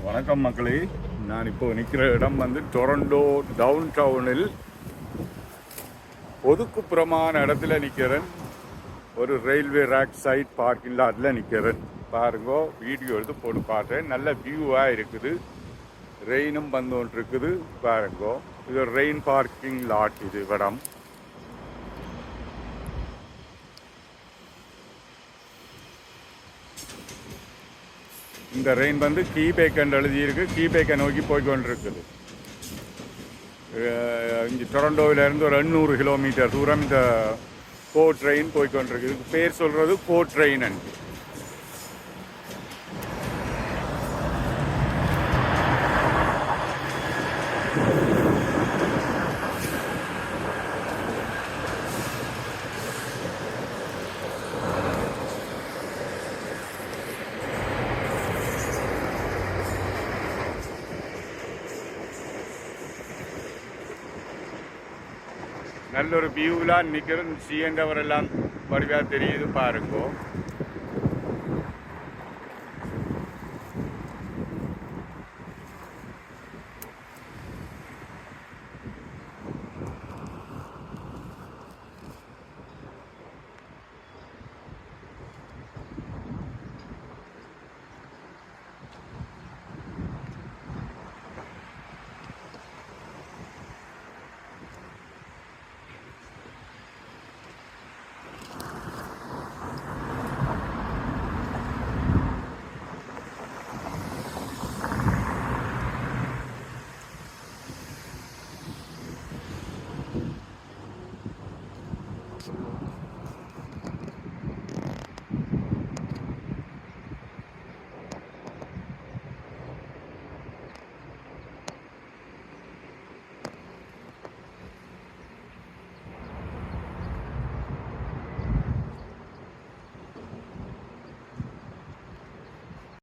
வணக்கம் மக்களே. நான் இப்போ நிற்கிற இடம் வந்து டொரண்டோ டவுன் டவுனில் ஒதுக்குப்புறமான இடத்துல நிற்கிறேன். ஒரு ரயில்வே ரேக் சைட் பார்க்கிங் லாட்டில் நிற்கிறேன். பாருங்கோ, வீடியோ எடுத்து போட்டு பார்த்தேன். நல்ல வியூவாக இருக்குது. ரெயினும் வந்து ஒன்று இருக்குது. பாருங்கோ, இது ஒரு ரெயின் பார்க்கிங் லாட். இது இடம் இந்த ரெயின் வந்து கீபேக்கன் எழுதியிருக்கு. கீபேக்கை நோக்கி போய்கொண்டிருக்குது. இங்கே டொரண்டோவிலேருந்து ஒரு 800 கிலோமீட்டர் தூரம் இந்த கோட் ட்ரெயின் போய்கொண்டிருக்கு. இதுக்கு பேர் சொல்கிறது கோட் ட்ரெயின் அன்று. நல்ல ஒரு வியூவில் நிற்கிறேன். சிஎண்டவர் எல்லாம் வடிவாக தெரியுது பாருங்கோ.